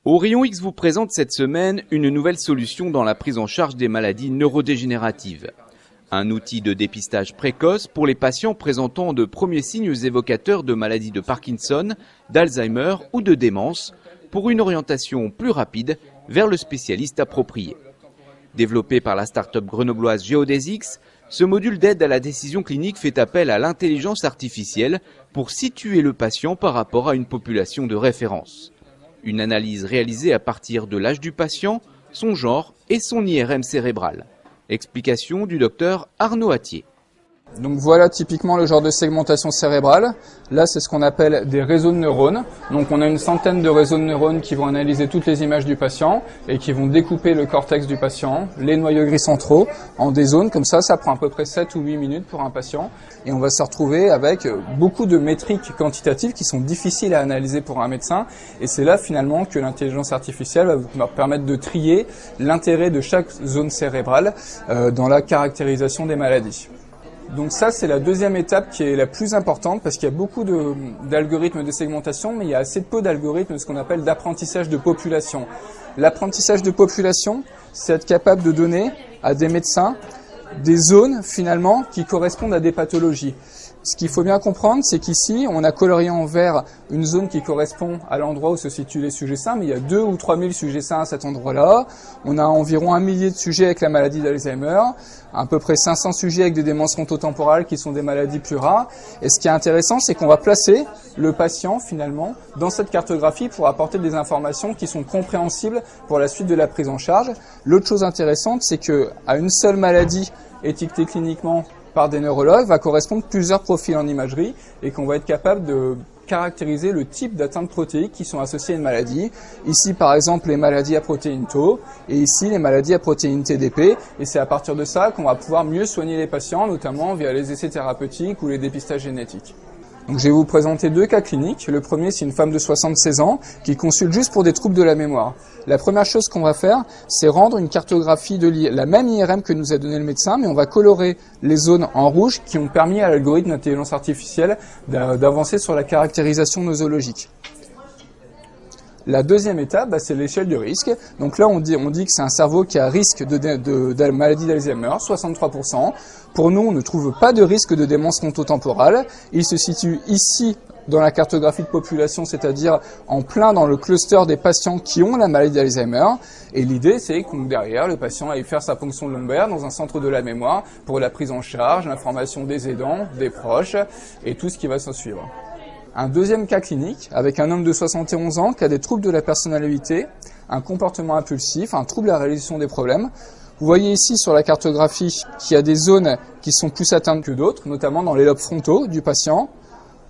Au Rayon X vous présente cette semaine une nouvelle solution dans la prise en charge des maladies neurodégénératives. Un outil de dépistage précoce pour les patients présentant de premiers signes évocateurs de maladies de Parkinson, d'Alzheimer ou de démence, pour une orientation plus rapide vers le spécialiste approprié. Développé par la start-up grenobloise Geodesix, ce module d'aide à la décision clinique fait appel à l'intelligence artificielle pour situer le patient par rapport à une population de référence. Une analyse réalisée à partir de l'âge du patient, son genre et son IRM cérébral. Explication du docteur Arnaud Attier. Donc voilà typiquement le genre de segmentation cérébrale. Là, c'est ce qu'on appelle des réseaux de neurones. Donc on a une centaine de réseaux de neurones qui vont analyser toutes les images du patient et qui vont découper le cortex du patient, les noyaux gris centraux, en des zones. Comme ça prend à peu près 7 ou 8 minutes pour un patient. Et on va se retrouver avec beaucoup de métriques quantitatives qui sont difficiles à analyser pour un médecin. Et c'est là finalement que l'intelligence artificielle va vous permettre de trier l'intérêt de chaque zone cérébrale dans la caractérisation des maladies. Donc ça, c'est la deuxième étape qui est la plus importante parce qu'il y a beaucoup d'algorithmes de segmentation, mais il y a assez peu d'algorithmes de ce qu'on appelle d'apprentissage de population. L'apprentissage de population, c'est être capable de donner à des médecins des zones finalement qui correspondent à des pathologies. Ce qu'il faut bien comprendre, c'est qu'ici, on a colorié en vert une zone qui correspond à l'endroit où se situent les sujets sains, mais il y a 2 ou 3 000 sujets sains à cet endroit-là. On a environ 1 millier de sujets avec la maladie d'Alzheimer, à peu près 500 sujets avec des démences frontotemporales qui sont des maladies plus rares. Et ce qui est intéressant, c'est qu'on va placer le patient, finalement, dans cette cartographie pour apporter des informations qui sont compréhensibles pour la suite de la prise en charge. L'autre chose intéressante, c'est qu'à une seule maladie étiquetée cliniquement par des neurologues va correspondre plusieurs profils en imagerie et qu'on va être capable de caractériser le type d'atteintes protéiques qui sont associées à une maladie. Ici, par exemple, les maladies à protéines Tau et ici, les maladies à protéines TDP. Et c'est à partir de ça qu'on va pouvoir mieux soigner les patients, notamment via les essais thérapeutiques ou les dépistages génétiques. Donc, je vais vous présenter 2 cas cliniques. Le premier, c'est une femme de 76 ans qui consulte juste pour des troubles de la mémoire. La première chose qu'on va faire, c'est rendre une cartographie de la même IRM que nous a donné le médecin, mais on va colorer les zones en rouge qui ont permis à l'algorithme d'intelligence artificielle d'avancer sur la caractérisation nosologique. La deuxième étape, c'est l'échelle de risque. Donc là, on dit que c'est un cerveau qui a risque de maladie d'Alzheimer, 63%. Pour nous, on ne trouve pas de risque de démence frontotemporale. Il se situe ici dans la cartographie de population, c'est-à-dire en plein dans le cluster des patients qui ont la maladie d'Alzheimer. Et l'idée, c'est que derrière, le patient aille faire sa ponction lombaire dans un centre de la mémoire pour la prise en charge, l'information des aidants, des proches et tout ce qui va s'en suivre. Un deuxième cas clinique avec un homme de 71 ans qui a des troubles de la personnalité, un comportement impulsif, un trouble à la réalisation des problèmes. Vous voyez ici sur la cartographie qu'il y a des zones qui sont plus atteintes que d'autres, notamment dans les lobes frontaux du patient,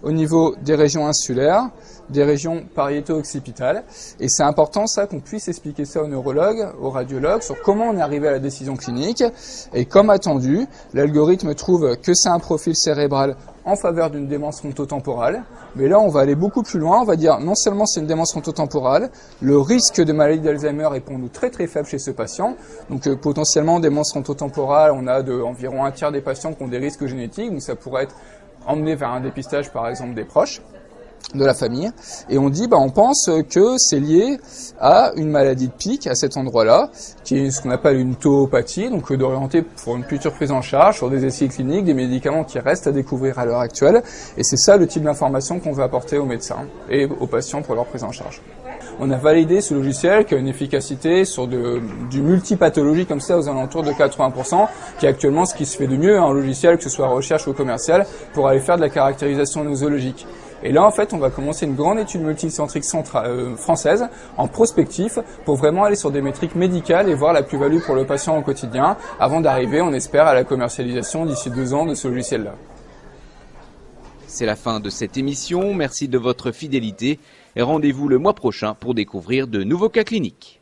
au niveau des régions insulaires, des régions pariéto-occipitales. Et c'est important ça qu'on puisse expliquer ça aux neurologues, aux radiologues, sur comment on est arrivé à la décision clinique. Et comme attendu, l'algorithme trouve que c'est un profil cérébral en faveur d'une démence frontotemporale. Mais là, on va aller beaucoup plus loin. On va dire non seulement c'est une démence frontotemporale, le risque de maladie d'Alzheimer est pour nous très très faible chez ce patient. Donc potentiellement, démence frontotemporale, on a environ un tiers des patients qui ont des risques génétiques. Donc ça pourrait être emmené vers un dépistage par exemple des proches de la famille, et on dit on pense que c'est lié à une maladie de pic à cet endroit-là, qui est ce qu'on appelle une tauopathie, donc d'orienter pour une future prise en charge sur des essais cliniques, des médicaments qui restent à découvrir à l'heure actuelle, et c'est ça le type d'information qu'on veut apporter aux médecins et aux patients pour leur prise en charge. On a validé ce logiciel qui a une efficacité sur du multipathologie comme ça aux alentours de 80%, qui est actuellement ce qui se fait de mieux en logiciel, que ce soit recherche ou commercial, pour aller faire de la caractérisation nosologique. Et là, en fait, on va commencer une grande étude multicentrique française en prospectif pour vraiment aller sur des métriques médicales et voir la plus-value pour le patient au quotidien avant d'arriver, on espère, à la commercialisation d'ici 2 ans de ce logiciel-là. C'est la fin de cette émission. Merci de votre fidélité et rendez-vous le mois prochain pour découvrir de nouveaux cas cliniques.